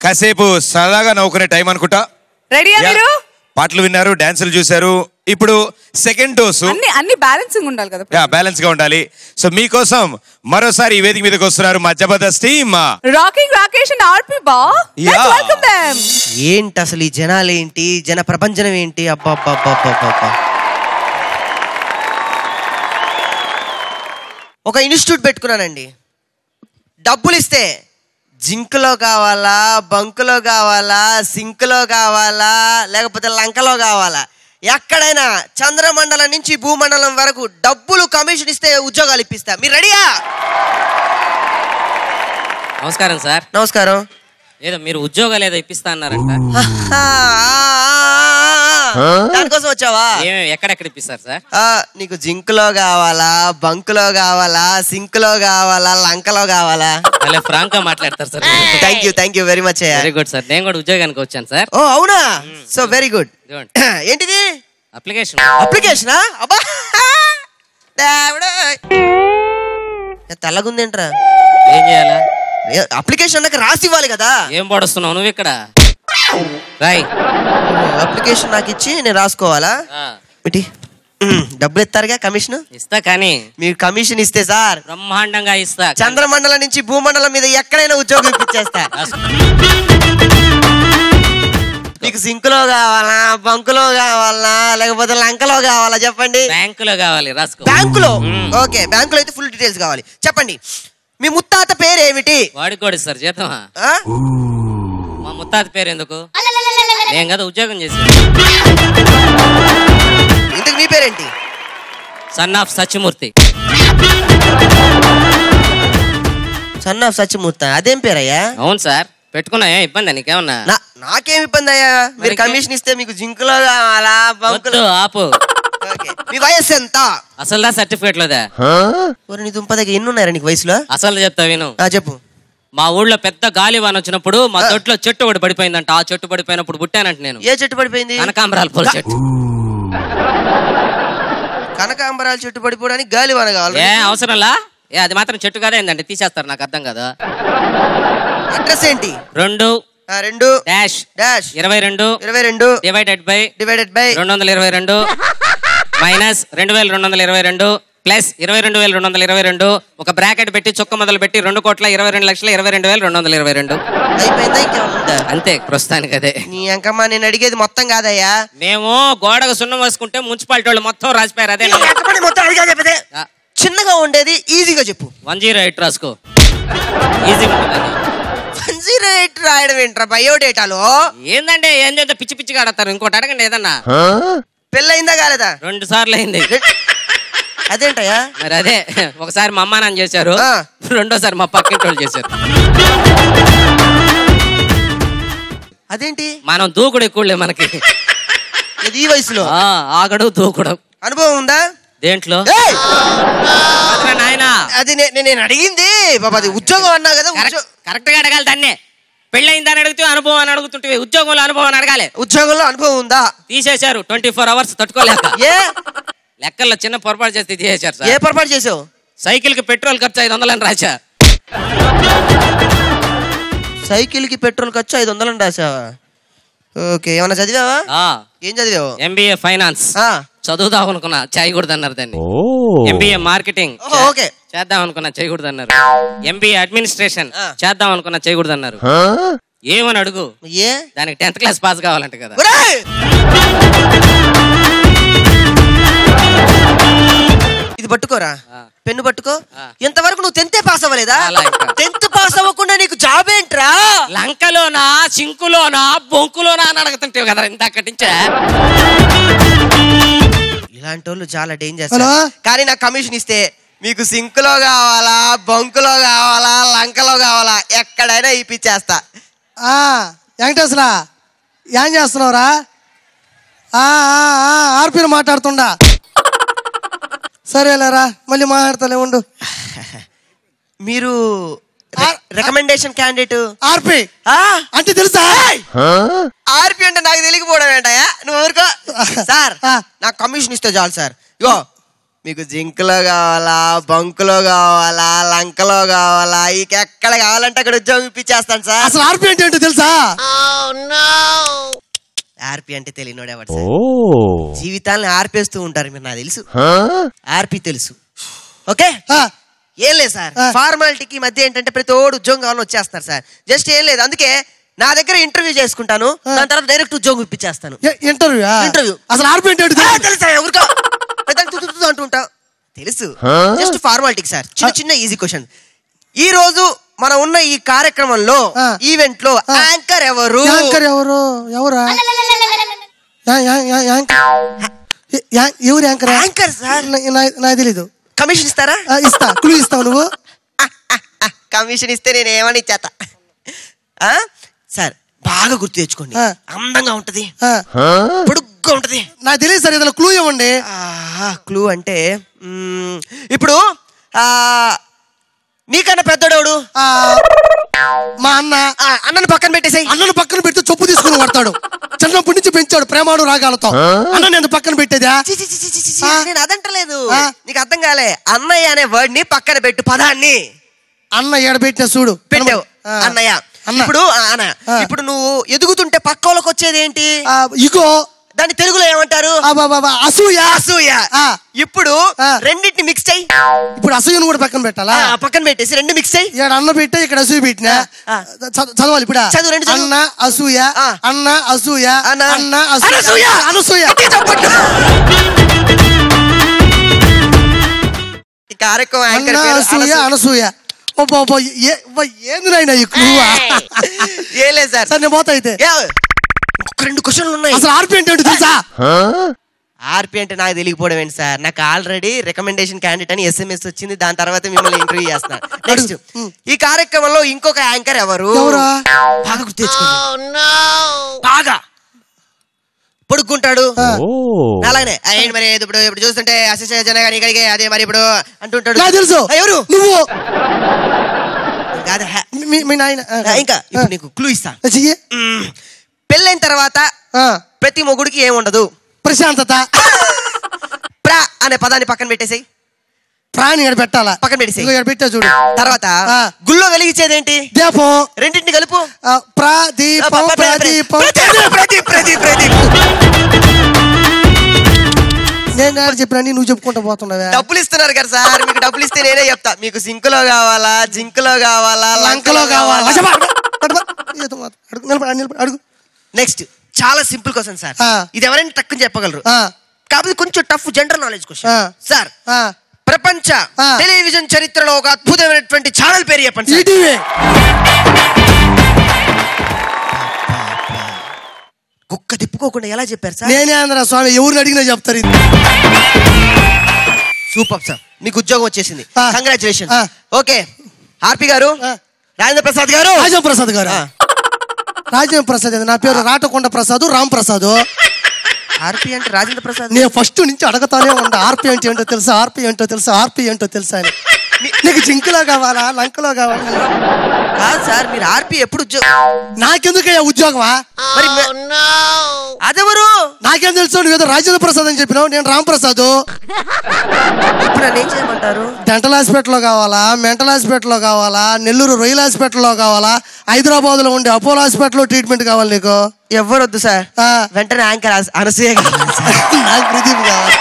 కాసేపు సరదాగా నవ్వుకునే టైం అనుకుంటా. రెడీయా మీరు? పాటలు విన్నారు, డాన్సులు చూశారు. ఇప్పుడు సెకండ్ డోసు. అన్ని బ్యాలెన్సింగ్ ఉండాలి కదా. బ్యాలెన్స్ గా ఉండాలి. సో మీకోసం మరోసారి ఈ వేదిక మీదకి వస్తున్నారు మా Jabardasth team. Rocking Rakesh and RP బా. Let's welcome them. ఏంటి అసలు ఈ జనాలు ఏంటి, జన ప్రపంచం ఏంటి? అబ్బా అబ్బా అబ్బా అబ్బా. ఒక ఇన్స్టిట్యూట్ పెట్టుకున్నానండి. డబ్బులు ఇస్తే జింక్లో కావాలా, బంకులో కావాలా, సింక్లో కావాలా, లేకపోతే లంకలో కావాలా, ఎక్కడైనా చంద్రమండలం నుంచి భూమండలం వరకు డబ్బులు కమిషన్ ఇస్తే ఉద్యోగాలు ఇప్పిస్తా. మీరు రెడీయా? నమస్కారం సార్. నమస్కారం. ఏదో మీరు ఉద్యోగాలు ఏదో ఇప్పిస్తా అన్నారంట. దానికోసం వచ్చావా? ఎక్కడెక్కడ ఇప్పిస్తారు సార్? నీకు జింక్లో కావాలా, బంకులో కావాలా, సింక్లో కావాలా, లంకలో కావాలా? అలా ఫ్రాంక్ గా మాట్లాడతారు sir. Thank you very much. Very good sir. నేను కూడా ఉద్యోగానికి వచ్చాను సార్. ఓ అవునా? So very good. ఏంటిది? అప్లికేషన్. అప్లికేషనా? అబ్బా తెల్లగుందేంట్రా? ఏం చేయాలా? అప్లికేషన్ అన్నాక రాసి ఇవ్వాలి కదా. ఏం పడుస్తున్నావు నువ్వు ఇక్కడ? రాయ్. అప్లికేషన్ నాకు ఇచ్చి నేను రాసుకోవాలా? డబ్బులు ఇస్తారుగా కమిషన్? ఇస్తా. కానీ మీరు కమిషన్ ఇస్తే సార్ బ్రహ్మాండంగా ఇస్తా. చంద్రమండలం నుంచి భూమండలం మీద ఎక్కడైనా ఉద్యోగం ఇప్పించేస్తా. మీకు సింకులో కావాలా, బంకులో కావాలా, లేకపోతే లంకలో కావాలా చెప్పండి? బ్యాంకులో కావాలి. రాసుకో. బ్యాంకులో? ఓకే, బ్యాంకులో అయితే ఫుల్ డీటెయిల్స్ కావాలి. చెప్పండి, మీ ముత్తాత పేరు ఏమిటి? వాడికి కూడా సార్ జీతం. మా ముత్తాత పేరు ఎందుకు? నేను కదా ఉద్యోగం చేసి. ఇంతకు మీ పేరేంటి? Son of Satyamurthy. Son of Satyamurthy. అదేం పేరయ్యా? అవును సార్. పెట్టుకున్నా ఇబ్బంది నీకేమన్నా? నాకేం ఇబ్బంది అయ్యా? మీరు కమిషన్ ఇస్తే మీకు జింకులో కావాలా, బంకులో? ఆపు. మీ వయసు ఎంత? అసలు సర్టిఫికేట్ లోదా? నీ దుంపదగ్గర ఎన్ని ఉన్నారా నీకు వయసులో? అసలు చెప్తా విను. చెప్పు. మా ఊళ్ళో పెద్ద గాలివాన వచ్చినప్పుడు మా తొట్లో చెట్టు ఒకటి పడిపోయిందంట. ఆ చెట్టు పడిపోయినప్పుడు పుట్టానంట నేను. ఏ చెట్టు పడిపోయింది? కనకాంబరాల పూల చెట్టు. కనకాంబరాల చెట్టు పడిపోవడానికి గాలివాన కావాలి? ఏ అవసరంలా? అది మాత్రం చెట్టు కాదా ఏందండి? తీసేస్తారు, నాకు అర్థం కదా. అడ్రస్ ఏంటి? 2 dash 22 divided by 222 minus 2222 plus 22,222 ఒక బ్రాకెట్ పెట్టి చుక్క మొదలు పెట్టి 2,22,22,222. అంతే ప్రస్తుతానికి అదే. నీ అంకమ్మా నేను అడిగేది మొత్తం కాదయ్యా. మేము గోడకు సున్నం వేసుకుంటే మున్సిపాలిటీ వాళ్ళు మొత్తం రాసిపోయారు. అదే చిన్నగా ఉండేది ఈజీగా చెప్పు. 108 రాసుకో. ఈజీగా ఉంటుంది. 108 రాయడం ఏంట్రా బయోడేటాలో? ఏందంటే ఏం చేద్దా పిచ్చి పిచ్చిగా ఆడతారు. ఇంకోటి అడగండి ఏదన్నా. పెళ్ళయిందా కాలేదా? 2 సార్లు అయింది. అదేంటయ్యా? మరి అదే, ఒకసారి మా అమ్మ నాన్న చేశారు, రెండోసారి మా పక్కింటి వాళ్ళు చేశారు. అదేంటి? మనం దూకుడు ఎక్కువలే మనకి ఈ వయసులో. ఆగడు దూకుడు. అనుభవం ఉందా దేంట్లో? నాయనా అది నేను అడిగింది బాబా, అది ఉద్యోగం అన్నా కదా. కరెక్ట్ గా అడగాలి దాన్నే. పెళ్ళయిందని అడిగితే అనుభవం అని అడుగుతుంటే ఉద్యోగంలో అనుభవం అని అడగాలి. ఉద్యోగంలో అనుభవం ఉందా? తీసేశారు 24 hours తట్టుకోలేక. ఏ లెక్కల్లో చిన్న పొరపాటు చేస్తే తీసేశారు సార్. ఏ పొరపాటు చేసావు? సైకిల్ కి పెట్రోల్ ఖర్చు 500 అని రాశా. సైకిల్ కి పెట్రోల్ ఖర్చు 500 అని రాసావా? ఓకే, ఏమన్నా చదివావా? ఏం చదివావు? MBA ఫైనాన్స్ చదువుదాం అనుకున్నా, చేయకూడదు అన్నారు దాన్ని. MBA మార్కెటింగ్ చేద్దాం అనుకున్నా, చేయకూడదు అన్నారు. MBA అడ్మినిస్ట్రేషన్ చేద్దాం అనుకున్నా, చేయకూడదు అన్నారు. ఏమని అడుగు? ఏ దానికి 10th క్లాస్ పాస్ కావాలంట కదా. ఇది పట్టుకోరా, పెన్ను పట్టుకో. ఎంతవరకు నువ్వు 10th పాస్ అవ్వలేదా? 10th పాస్ అవ్వకుండా నీకు జాబ్ ఏంట్రా? లంకలోనా, సింకులోనా, బొంకులోనా అని అడుగుతుంటే కదా ఇంతక్కడి నుంచే. ఇలాంటి వాళ్ళు చాలా డేంజర్. కానీ నాకు కమిషన్ ఇస్తే మీకు సింకులో కావాలా, బంకులో కావాలా, లంకలో కావాలా, ఎక్కడైనా ఇప్పించేస్తా. వెంకటేశ్వరా ఏం చేస్తున్నావురా? ఆర్పీని మాట్లాడుతుండా. సరేలేరా, మళ్ళీ మాట్లాడతాలే ఉండు. మీరు రికమెండేషన్ క్యాండిడేట్ ఆర్పీ అంటే తెలుసా? ఆర్పీ అంటే నాకు తెలియకపోవడం ఏంటయా? నువ్వు ఊరుకో సార్. నాకు కమిషన్ ఇస్తే చాలు సార్. ఇగో మీకు జింక్లో కావాలా, బంకులో కావాలా, లంకలో కావాలా, ఎక్కడ కావాలంటే అక్కడ ఉద్యోగం ఇప్పించేస్తాను సార్. అసలు ఆర్పి అంటే ఏంటో తెలుసా? ఆర్పి అంటే తెలియనోడేవాడు సార్. జీవితాన్ని ఆర్పేస్తూ ఉంటారు మీరు, నాకు తెలుసు. ఆర్పి తెలుసు. ఓకే, ఏం లేదు సార్. ఫార్మాలిటీకి మధ్య ఏంటంటే ప్రతి ఓడు ఉద్యోగం కావాలని వచ్చేస్తారు సార్. జస్ట్ ఏం లేదు, అందుకే నా దగ్గర ఇంటర్వ్యూ చేసుకుంటాను, దాని తర్వాత డైరెక్ట్ ఉద్యోగం ఇప్పించేస్తాను. ఇంటర్వ్యూ అసలు ఆర్పి అంటే తెలుసా? ఎవరికో అంటుంటా తెలుసు. జస్ట్ ఫార్మాలిటీకి సార్. చిన్న చిన్న ఈజీ క్వశ్చన్. ఈ రోజు మనం ఉన్న ఈ కార్యక్రమంలో, ఈవెంట్ లో యాంకర్ ఎవరు? ఎవరా? ఎవరు యాంకర్? Anchor sir. నాకు తెలీదు. కమిషన్ ఇస్తారా? ఇస్తా. క్లూ ఇస్తావు నువ్వు? కమిషన్ ఇస్తే నేను ఏమని ఇచ్చేత సార్. బాగా గుర్తు తెచ్చుకోండి. అందంగా ఉంటది, పొడుగ్గా ఉంటది. నాకు తెలియదు సార్, ఏదైనా క్లూ ఇవ్వండి. క్లూ అంటే ఇప్పుడు నీకన్నా పెద్దోడు మా అన్న. అన్నను పక్కన పెట్టేసాయి. అన్నను పక్కన పెడితే చొప్పు తీసుకుని పడతాడు. చిన్నప్పటి నుంచి పెంచాడు ప్రేమాడు రాగాలతో. అన్న నేను పక్కన పెట్టేదా? నేను అదంటలేదు, నీకు అర్థం కాలే. అన్నయ్య అనే వర్డ్ ని పక్కన పెట్టు, పదాన్ని. అన్న ఏడబెట్టిన చూడు పెట్టావు. అన్నయ్య. ఇప్పుడు ఇప్పుడు నువ్వు ఎదుగుతుంటే పక్క వాళ్ళకి వచ్చేది ఏంటి? ఇగో. దాన్ని తెలుగులో ఏమంటారు? అసూయ. అసూయ. ఇప్పుడు రెండింటిని మిక్స్ చేయి. ఇప్పుడు అసూయను కూడా పక్కన పెట్టాలా? పక్కన పెట్టేసి రెండు మిక్స్ చేయి. ఇక్కడ అన్న పెట్టే, ఇక్కడ అసూయ పెట్టినా. చదవాలి ఇప్పుడు. చదువు. రెండు. అన్న అసూయ, అన్న అసూయ, అన్న అసూయ, అనసూయ. ఈ కార్యక్రమం అసూయ అనసూయ. ఏంది నాయన ఈ క్లూ? ఏం లేదు సార్. నేను పోతా అయితే. రెండు క్వశ్చన్లు ఉన్నాయి. అసలు ఆర్పి అంటే ఏంటో తెలుసా? ఆర్పి అంటే నాకు తెలియకపోవడం ఏంటి సార్? నాకు ఆల్రెడీ రికమెండేషన్ క్యాండిడేట్ అని SMS వచ్చింది. దాని తర్వాత మిమ్మల్ని ఇంటర్వ్యూ చేస్తున్నా. నెక్స్ట్, ఈ కార్యక్రమంలో ఇంకొక యాంకర్ ఎవరు? బాగా గుర్తు తెచ్చుకోండి. బాగా పొడుక్కుంటాడు. అలాగనే మరి ఇప్పుడు ఇప్పుడు చూస్తుంటే అసిస్టెంట్ జనగా నీకడిగే అదే మరి ఇప్పుడు అంటుంటాడు. తెలుసు. ఎవరు? నువ్వు కాదా? మీ నాయన. ఇంకా ఇప్పుడు నీకు క్లూ ఇస్తా. పెళ్ళైన తర్వాత ప్రతి మొగుడికి ఏముండదు? ప్రశాంతత. ప్రా అనే పదాన్ని పక్కన పెట్టేసాయి. ప్రాణి ఇక్కడ పెట్టాలా? పక్కన పెట్టేసి పెట్టా చూడు. తర్వాత గుళ్ళో వెలిగించేది ఏంటి? దీపం. రెండింటిని కలుపు. ప్రదీపం. ప్రదీపం. నేను చెప్పినా నువ్వు చెప్పుకుంటా పోతున్నావా? డబ్బులు ఇస్తున్నారు కదా సార్, మీకు డబ్బులు ఇస్తే నేనే చెప్తా. మీకు సింకులో కావాలా, జింకులో కావాలా, లంకలో కావాలా? అడుగు. నెక్స్ట్, చాలా సింపుల్ క్వశ్చన్ సార్. ఇది ఎవరైనా తక్కువ చెప్పగలరు, కాకపోతే కొంచెం tough general knowledge question sir. ప్రపంచ టెలివిజన్ చరిత్రలో ఒక అద్భుతమైనటువంటి ఛానల్ పేరు చెప్పండి. కుక్క తిప్పుకోకుండా ఎలా చెప్పారు సార్? నేనే ఆంధ్ర స్వామి, ఎవరిని అడిగినా చెప్తారు. సూపర్ సార్, మీకు ఉద్యోగం వచ్చేసింది. కంగ్రాచులేషన్. ఓకే, ఆర్పి గారు, రాజేంద్ర ప్రసాద్ గారు. రాజేంద్ర ప్రసాద్ గారు. రాజేంద్ర ప్రసాద్. నా పేరు రాటకొండ ప్రసాద్, రామ్ ప్రసాద్. ఆర్పి అంటే రాజేంద్ర ప్రసాద్. నేను ఫస్ట్ నుంచి అడగతానే ఉంటా, ఆర్పి అంటే ఏంటో తెలుసా, ఆర్పి ఏంటో తెలుసా, ఆర్పి ఏంటో తెలుసా అని. నీకు జింకులో కావాలా, లంకలో కావాలా? కాదు సార్, మీరు ఆర్పి ఎప్పుడు నాకెందుకయ్యా ఉద్యోగమా? మరి అదెవరు? నాకేం తెలుసు? నువ్వు ఏదో రాజేంద్ర ప్రసాద్ అని చెప్పినావు, నేను రామ్ ప్రసాద్. ఇప్పుడు నన్ను ఏం చేయమంటారు? డెంటల్ హాస్పిటల్లో కావాలా, మెంటల్ హాస్పిటల్లో కావాలా, నెల్లూరు రొయ్యల హాస్పిటల్లో కావాలా, హైదరాబాద్ లో ఉండే అపోలో హాస్పిటల్లో ట్రీట్మెంట్ కావాలి నీకు? ఎవరొద్దు సార్, వెంటనే యాంకర్ అనసూయ కావాలి. నాకు ప్రదీప్ కావాలి.